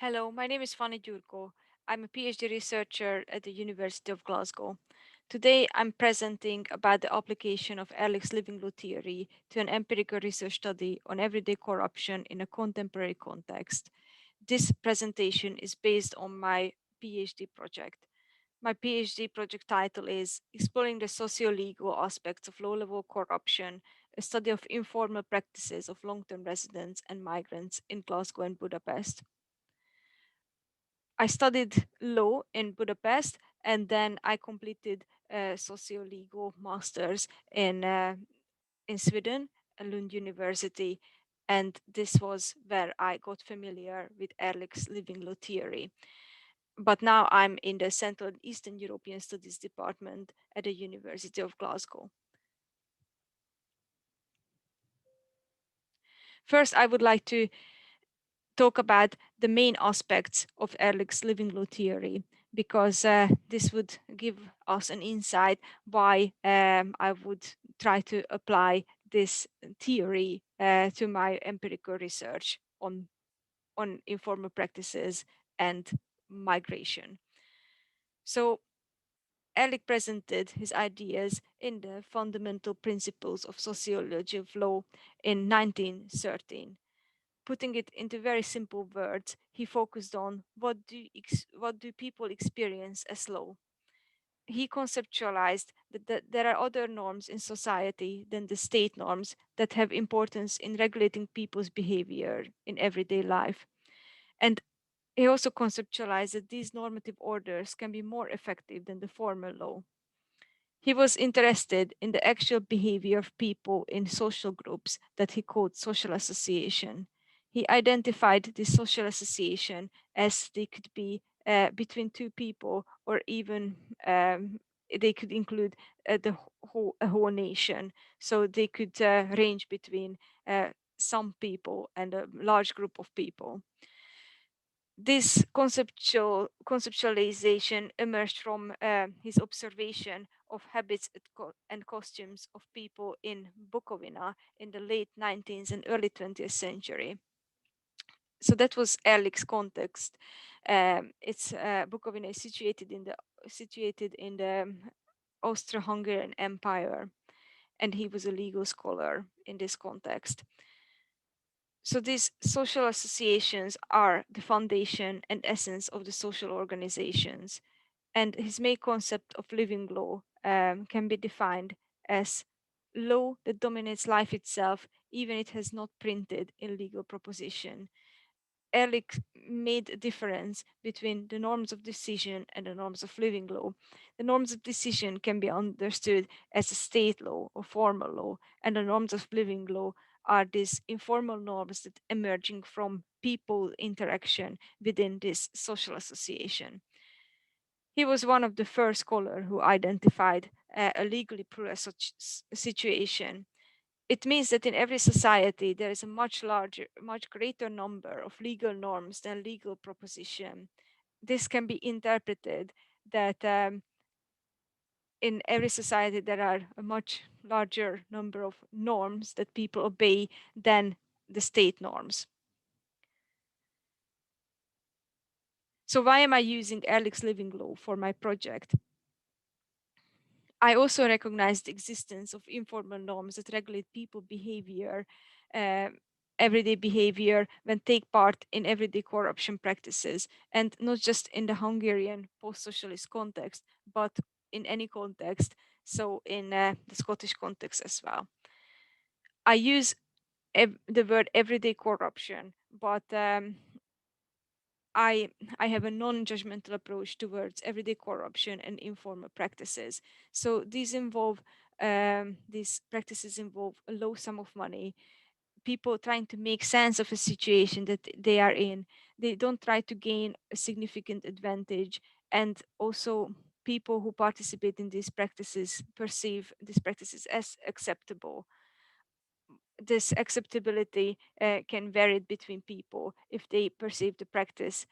Hello, my name is Fanni Gyurko. I'm a PhD researcher at the University of Glasgow. Today, I'm presenting about the application of Ehrlich's living law theory to an empirical research study on everyday corruption in a contemporary context. This presentation is based on my PhD project. My PhD project title is Exploring the Socio-Legal Aspects of Low-Level Corruption, a study of informal practices of long-term residents and migrants in Glasgow and Budapest. I studied law in Budapest, and then I completed a socio-legal master's in Sweden, at Lund University, and this was where I got familiar with Ehrlich's living law theory. But now I'm in the Central and Eastern European Studies department at the University of Glasgow. First, I would like to talk about the main aspects of Ehrlich's living law theory, because this would give us an insight why I would try to apply this theory to my empirical research on informal practices and migration. So Ehrlich presented his ideas in the Fundamental Principles of Sociology of Law in 1913. Putting it into very simple words, he focused on what do people experience as law. He conceptualized that there are other norms in society than the state norms that have importance in regulating people's behavior in everyday life. And he also conceptualized that these normative orders can be more effective than the formal law. He was interested in the actual behavior of people in social groups that he called social association. He identified this social association as they could be between two people, or even they could include a whole nation. So they could range between some people and a large group of people. This conceptualization emerged from his observation of habits and costumes of people in Bukovina in the late 19th and early 20th century. So that was Ehrlich's context. It's Bukovina is situated in the Austro-Hungarian Empire, and he was a legal scholar in this context. So these social associations are the foundation and essence of the social organizations. And his main concept of living law can be defined as law that dominates life itself, even it has not printed in legal proposition. Ehrlich made a difference between the norms of decision and the norms of living law. The norms of decision can be understood as a state law or formal law, and the norms of living law are these informal norms that emerging from people interaction within this social association. He was one of the first scholars who identified a legally plural such situation. It means that in every society there is a much greater number of legal norms than legal proposition. This can be interpreted that in every society there are a much larger number of norms that people obey than the state norms. So why am I using Ehrlich's living law for my project? I also recognize the existence of informal norms that regulate people behavior, uh, everyday behavior, when take part in everyday corruption practices, and not just in the Hungarian post-socialist context, but in any context, so in the Scottish context as well. I use the word everyday corruption, but I I have a non-judgmental approach towards everyday corruption and informal practices. So these practices involve a low sum of money. People trying to make sense of a situation that they are in. They don't try to gain a significant advantage, and also people who participate in these practices perceive these practices as acceptable. This acceptability can vary between people if they perceive the practice.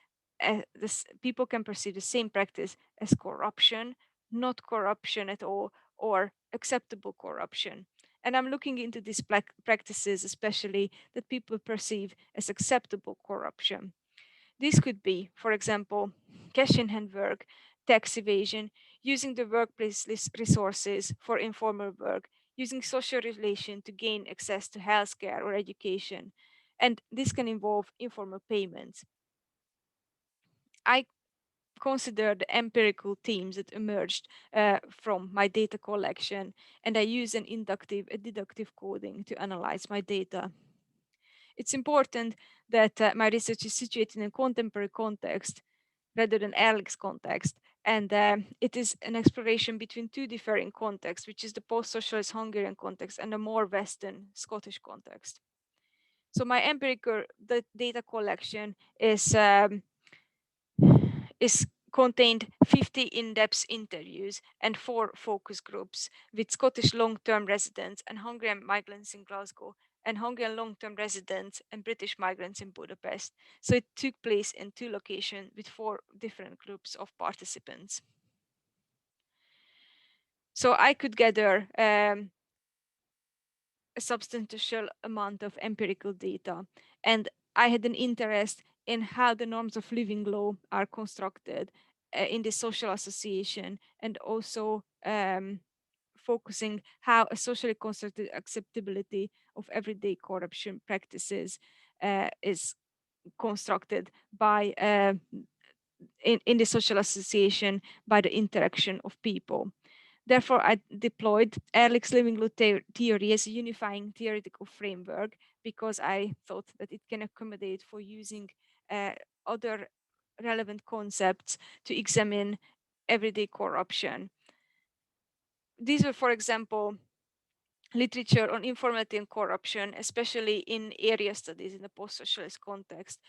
This people can perceive the same practice as corruption, not corruption at all, or acceptable corruption. And I'm looking into these practices, especially that people perceive as acceptable corruption. This could be, for example, cash in hand work, tax evasion, using the workplace resources for informal work, using social relation to gain access to healthcare or education. And this can involve informal payments. I consider the empirical themes that emerged from my data collection, and I use an inductive and deductive coding to analyze my data. It's important that my research is situated in a contemporary context rather than Ehrlich's context, and it is an exploration between two differing contexts, which is the post-socialist Hungarian context and a more Western Scottish context. So my empirical data collection is contained 50 in-depth interviews and 4 focus groups with Scottish long-term residents and Hungarian migrants in Glasgow and Hungarian long-term residents and British migrants in Budapest. So it took place in 2 locations with 4 different groups of participants. So I could gather a substantial amount of empirical data, and I had an interest in how the norms of living law are constructed in the social association, and also focusing how a socially constructed acceptability of everyday corruption practices is constructed by in the social association by the interaction of people. Therefore, I deployed Ehrlich's living law theory as a unifying theoretical framework because I thought that it can accommodate for using uh, other relevant concepts to examine everyday corruption. These were, for example, literature on informality and corruption, especially in area studies in the post-socialist context.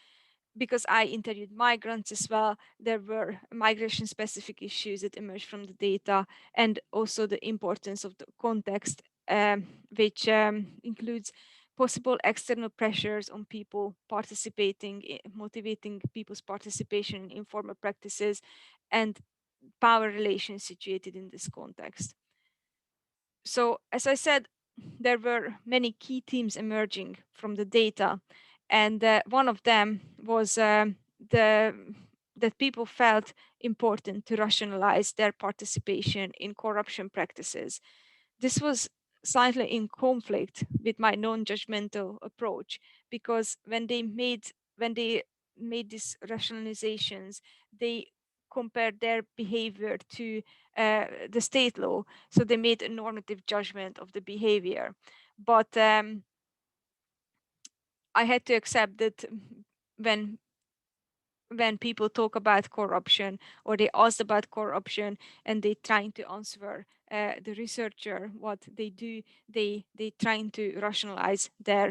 Because I interviewed migrants as well, there were migration specific issues that emerged from the data, and also the importance of the context, which includes possible external pressures on people participating, motivating people's participation in informal practices, and power relations situated in this context. So, as I said, there were many key themes emerging from the data, and one of them was the that people felt important to rationalize their participation in corruption practices. This was slightly in conflict with my non-judgmental approach, because when they made these rationalizations, they compared their behavior to the state law, so they made a normative judgment of the behavior. But I had to accept that when when people talk about corruption, or they ask about corruption, and they trying to answer the researcher what they do, they trying to rationalize their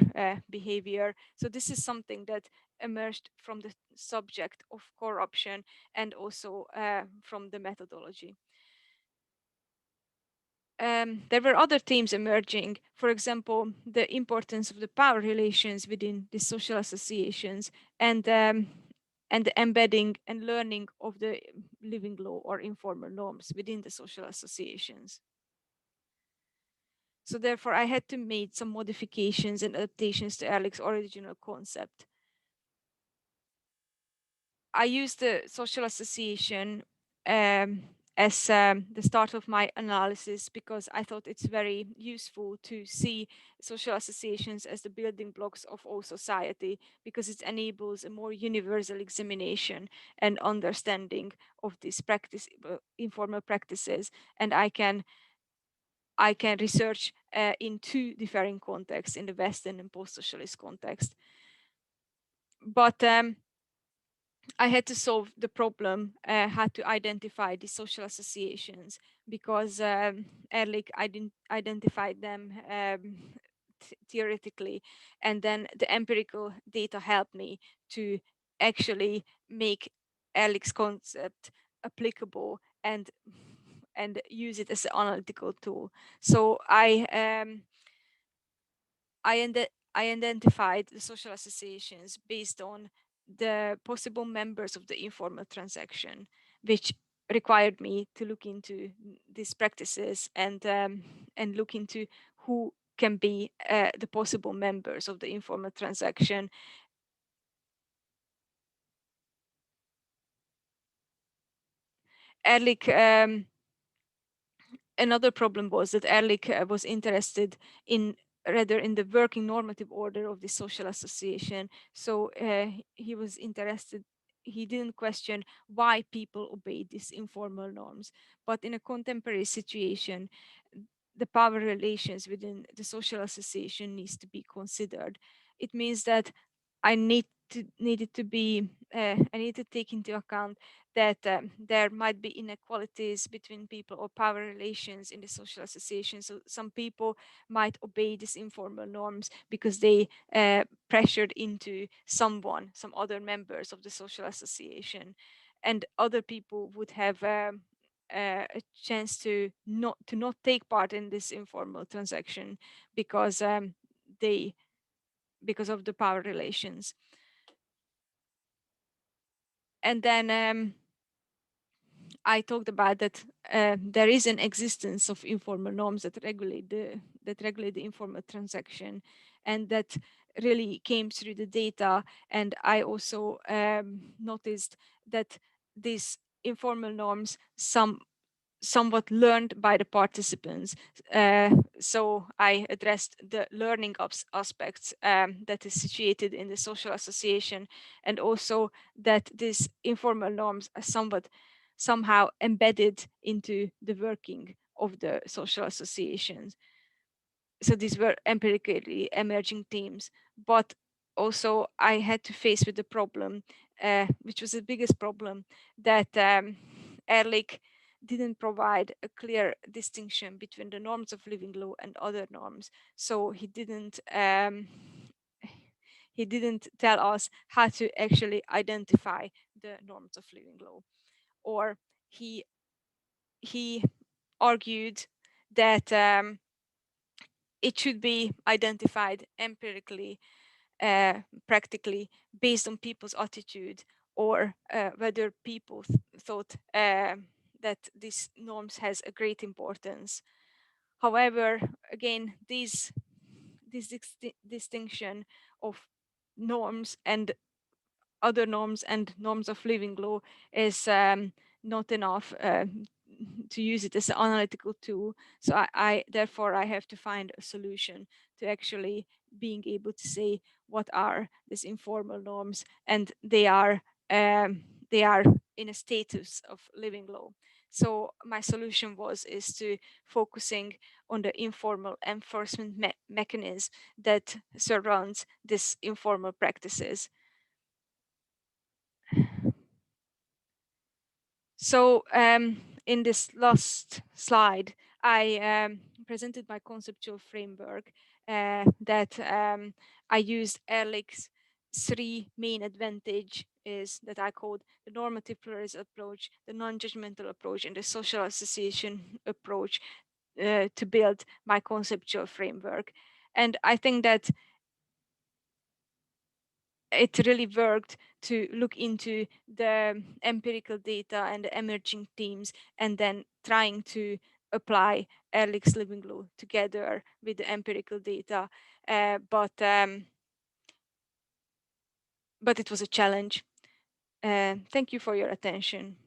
behavior. So this is something that emerged from the subject of corruption, and also from the methodology. There were other themes emerging, for example, the importance of the power relations within the social associations, and the embedding and learning of the living law or informal norms within the social associations. So therefore, I had to make some modifications and adaptations to Ehrlich's original concept. I used the social association um, as the start of my analysis, because I thought it's very useful to see social associations as the building blocks of all society, because it enables a more universal examination and understanding of these informal practices, and I can research in two different contexts, in the Western and post-socialist context. But I had to solve the problem, how to identify the social associations, because Ehrlich identified them theoretically, and then the empirical data helped me to actually make Ehrlich's concept applicable, and use it as an analytical tool. So I identified the social associations based on the possible members of the informal transaction, which required me to look into these practices, and look into who can be the possible members of the informal transaction. Ehrlich, another problem was that Ehrlich was interested in rather in the working normative order of the social association. So he was interested, he didn't question why people obey these informal norms, but in a contemporary situation, the power relations within the social association needs to be considered. It means that needed to be I need to take into account that there might be inequalities between people or power relations in the social association. So some people might obey these informal norms because they pressured into someone, some other members of the social association, and other people would have a chance to not take part in this informal transaction because they because of the power relations. And then I talked about that there is an existence of informal norms that regulate the informal transaction, and that really came through the data. And I also noticed that these informal norms somewhat learned by the participants. So I addressed the learning aspects that is situated in the social association, and also that these informal norms are somehow embedded into the working of the social associations. So these were empirically emerging themes, but also I had to face with the problem, which was the biggest problem, that Ehrlich didn't provide a clear distinction between the norms of living law and other norms. So he didn't tell us how to actually identify the norms of living law, or he he argued that it should be identified empirically, practically, based on people's attitude, or whether people thought that these norms has a great importance. However, again, this distinction of norms and other norms and norms of living law is not enough to use it as an analytical tool. So I therefore I have to find a solution to actually being able to say what are these informal norms, and they are in a status of living law. So my solution is to focusing on the informal enforcement mechanism that surrounds these informal practices. So in this last slide, I presented my conceptual framework that I used Ehrlich's three main advantage is that I called the normative pluralism approach, the non-judgmental approach, and the social association approach to build my conceptual framework. And I think that it really worked to look into the empirical data and the emerging themes, and then trying to apply Ehrlich's living law together with the empirical data. But it was a challenge. Thank you for your attention.